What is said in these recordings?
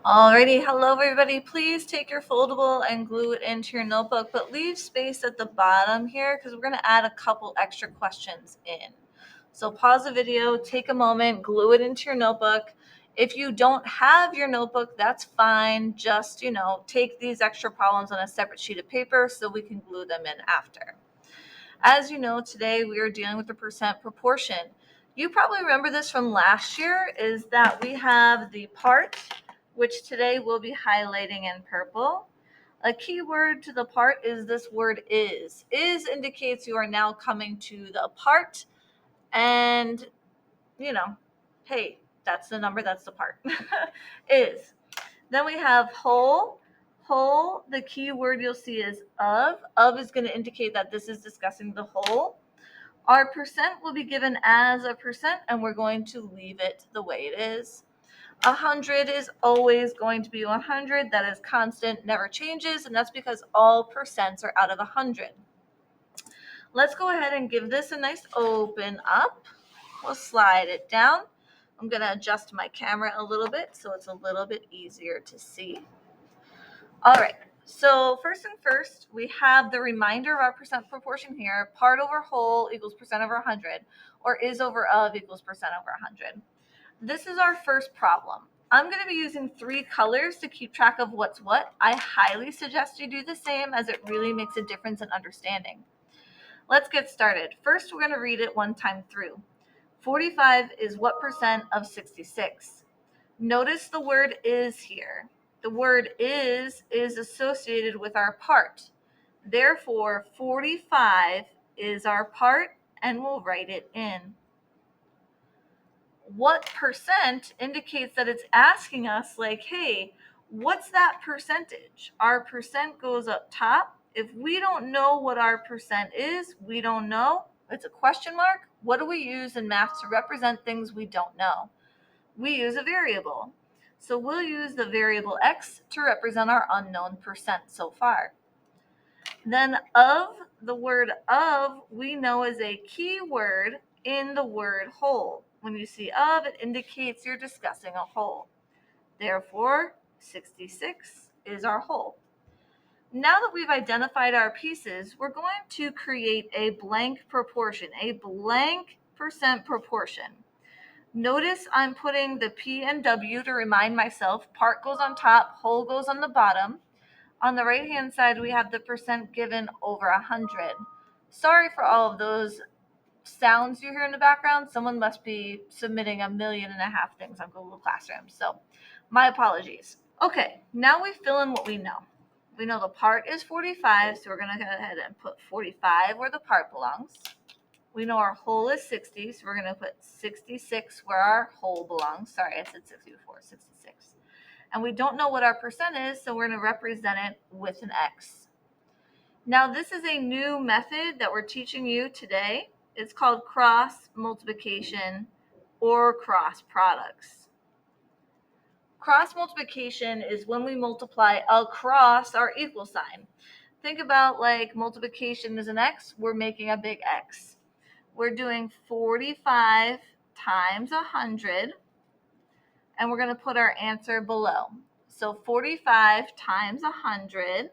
Alrighty, hello everybody. Please take your foldable and glue it into your notebook, but leave space at the bottom here because we're going to add a couple extra questions in. So pause the video, take a moment, glue it into your notebook. If you don't have your notebook, that's fine. Just, take these extra problems on a separate sheet of paper so we can glue them in after. As you know, today we are dealing with the percent proportion. You probably remember this from last year, is that we have the part, which today we'll be highlighting in purple. A key word to the part is this word is. Is indicates you are now coming to the part, and, hey, that's the number, that's the part. Is. Then we have whole. Whole, the key word you'll see is of. Of is going to indicate that this is discussing the whole. Our percent will be given as a percent, and we're going to leave it the way it is. 100 is always going to be 100. That is constant, never changes, and that's because all percents are out of 100. Let's go ahead and give this a nice open up. We'll slide it down. I'm going to adjust my camera a little bit so it's a little bit easier to see. All right, so first, we have the reminder of our percent proportion here. Part over whole equals percent over 100, or is over of equals percent over 100. This is our first problem. I'm going to be using 3 colors to keep track of what's what. I highly suggest you do the same, as it really makes a difference in understanding. Let's get started. First, we're going to read it one time through. 45 is what percent of 66? Notice the word is here. The word is associated with our part. Therefore, 45 is our part, and we'll write it in. What percent indicates that it's asking us, like, hey, what's that percentage? Our percent goes up top. If we don't know what our percent is, we don't know. It's a question mark. What do we use in math to represent things we don't know? We use a variable. So we'll use the variable x to represent our unknown percent so far. Then of, the word of, we know is a key word in the word whole. When you see of, it indicates you're discussing a whole. Therefore, 66 is our whole. Now that we've identified our pieces, we're going to create a blank proportion, a blank percent proportion. Notice I'm putting the P and W to remind myself. Part goes on top, whole goes on the bottom. On the right-hand side, we have the percent given over 100. Sorry for all of those sounds you hear in the background. Someone must be submitting 1.5 million things on Google Classroom. So my apologies. Okay, now we fill in what we know. We know the part is 45, so we're going to go ahead and put 45 where the part belongs. We know our whole is 60, so we're going to put 66 where our whole belongs. Sorry, I said 60 before, 66. And we don't know what our percent is, so we're going to represent it with an X. Now, this is a new method that we're teaching you today. It's called cross multiplication or cross products. Cross multiplication is when we multiply across our equal sign. Think about like multiplication is an X, we're making a big X. We're doing 45 times 100, and we're going to put our answer below. So 45 times 100,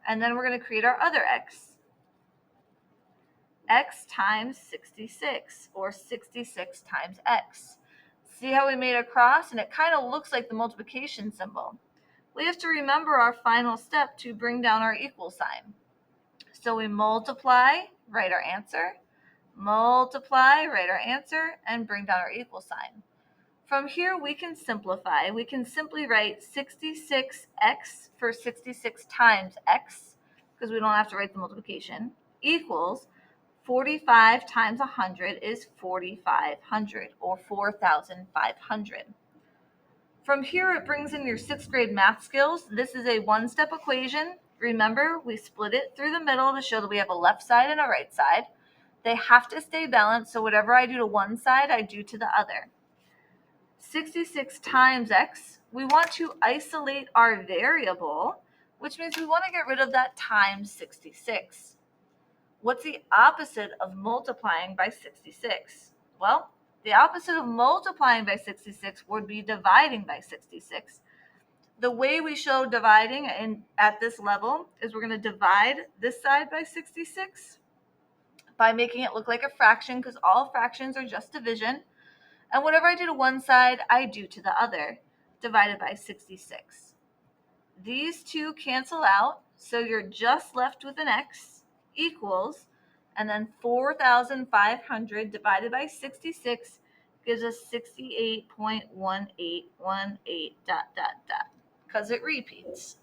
and then we're going to create our other X. X times 66, or 66 times X. See how we made a cross, and it kind of looks like the multiplication symbol. We have to remember our final step to bring down our equal sign. So we multiply, write our answer, multiply, write our answer, and bring down our equal sign. From here, we can simplify. We can simply write 66x for 66 times x, because we don't have to write the multiplication, equals 45 times 100 is 4,500, or 4,500. From here, it brings in your 6th grade math skills. This is a one-step equation. Remember, we split it through the middle to show that we have a left side and a right side. They have to stay balanced, so whatever I do to one side, I do to the other. 66 times x, we want to isolate our variable, which means we want to get rid of that times 66. What's the opposite of multiplying by 66? Well, The opposite of multiplying by 66 would be dividing by 66. The way we show dividing at this level is we're going to divide this side by 66 by making it look like a fraction, because all fractions are just division. And whatever I do to one side, I do to the other, divided by 66. These two cancel out, so you're just left with an x equals, and then 4,500 divided by 66 gives us 68.1818 ... because it repeats.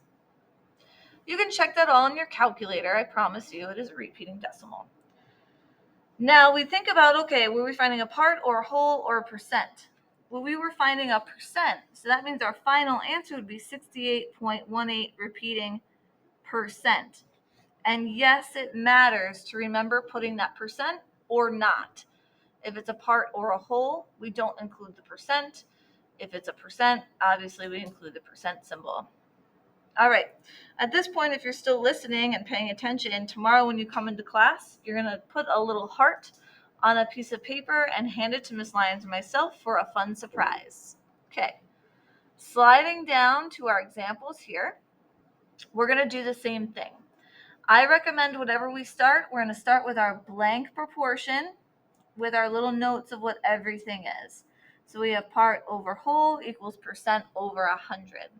You can check that all in your calculator. I promise you it is a repeating decimal. Now we think about, okay, were we finding a part or a whole or a percent? Well, we were finding a percent, so that means our final answer would be 68.18 repeating percent. And yes, it matters to remember putting that percent or not. If it's a part or a whole, we don't include the percent. If it's a percent, obviously we include the percent symbol. All right. At this point, if you're still listening and paying attention, tomorrow when you come into class, you're going to put a little heart on a piece of paper and hand it to Miss Lyons and myself for a fun surprise. Okay. Sliding down to our examples here, we're going to do the same thing. I recommend whenever we start, we're going to start with our blank proportion with our little notes of what everything is. So we have part over whole equals percent over 100.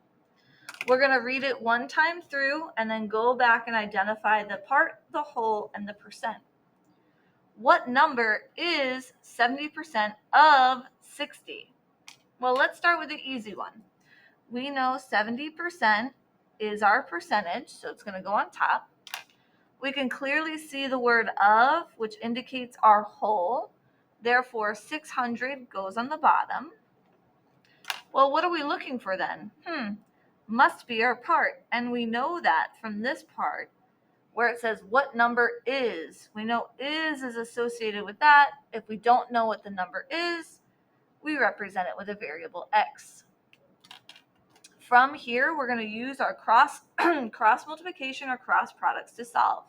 We're going to read it one time through and then go back and identify the part, the whole, and the percent. What number is 70% of 60? Well, let's start with the easy one. We know 70% is our percentage, so it's going to go on top. We can clearly see the word of, which indicates our whole. Therefore, 600 goes on the bottom. Well, what are we looking for then? Must be our part. And we know that from this part where it says what number is. We know is associated with that. If we don't know what the number is, we represent it with a variable x. From here, we're going to use our cross multiplication or cross products to solve.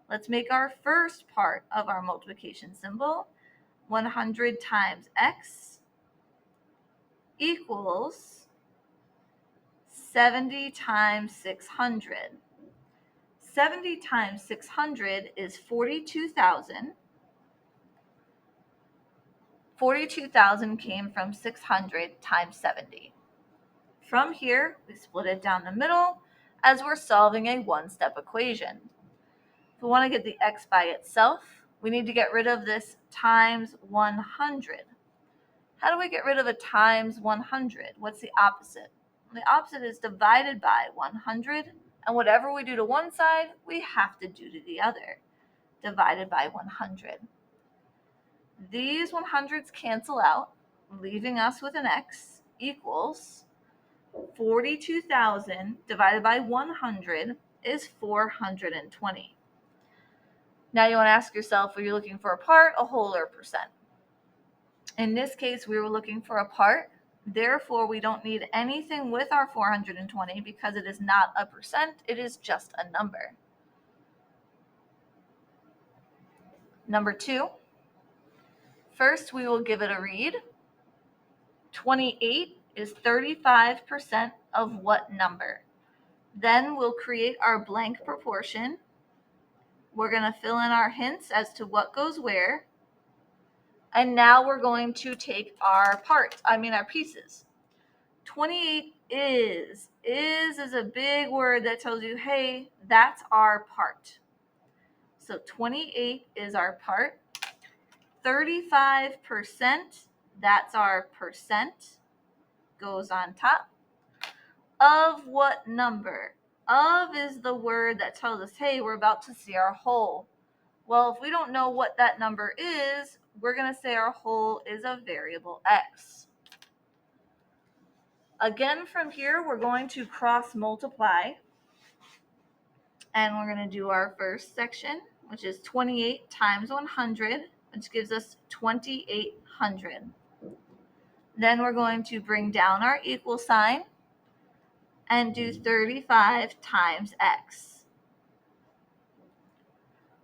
Let's make our first part of our multiplication symbol. 100 times x equals 70 times 600. 70 times 600 is 42,000. 42,000 came from 600 times 70. From here, we split it down the middle as we're solving a one-step equation. If we want to get the x by itself, we need to get rid of this times 100. How do we get rid of a times 100? What's the opposite? The opposite is divided by 100, and whatever we do to one side, we have to do to the other. Divided by 100. These 100s cancel out, leaving us with an x equals 42,000 divided by 100 is 420. Now you want to ask yourself, were you looking for a part, a whole, or a percent? In this case, we were looking for a part. Therefore, we don't need anything with our 420 because it is not a percent. It is just a number. Number 2. First, we will give it a read. 28 is 35% of what number? Then we'll create our blank proportion. We're going to fill in our hints as to what goes where. And now we're going to take our pieces. 28 is a big word that tells you, hey, that's our part. So 28 is our part. 35%, that's our percent, goes on top. Of what number? Of is the word that tells us, hey, we're about to see our whole. Well, if we don't know what that number is, we're going to say our whole is a variable x. Again, from here, we're going to cross multiply. And we're going to do our first section, which is 28 times 100, which gives us 2,800. Then we're going to bring down our equal sign and do 35 times x.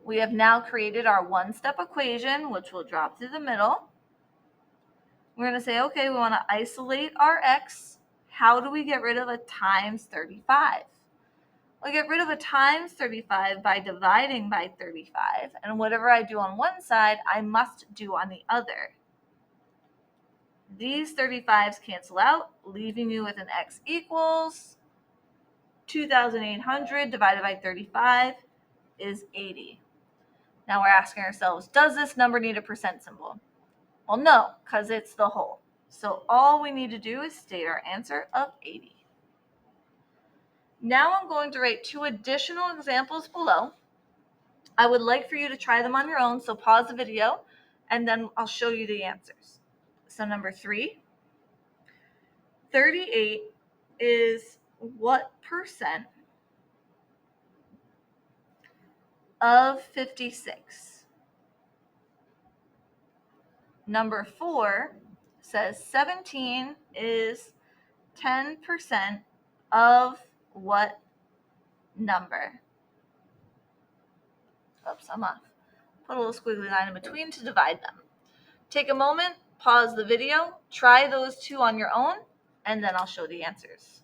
We have now created our one-step equation, which will drop through the middle. We're going to say, okay, we want to isolate our x. How do we get rid of a times 35? We'll get rid of a times 35 by dividing by 35. And whatever I do on one side, I must do on the other. These 35s cancel out, leaving you with an x equals 2,800 divided by 35 is 80. Now we're asking ourselves, does this number need a percent symbol? Well, no, because it's the whole. So all we need to do is state our answer of 80. Now I'm going to write 2 additional examples below. I would like for you to try them on your own, so pause the video, and then I'll show you the answers. So number 3, 38 is what percent of 56? Number 4 says 17 is 10% of what number? Oops, I'm off. Put a little squiggly line in between to divide them. Take a moment, pause the video, try those 2 on your own, and then I'll show the answers.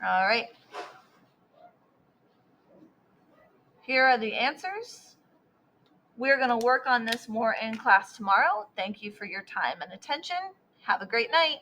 All right. Here are the answers. We're going to work on this more in class tomorrow. Thank you for your time and attention. Have a great night.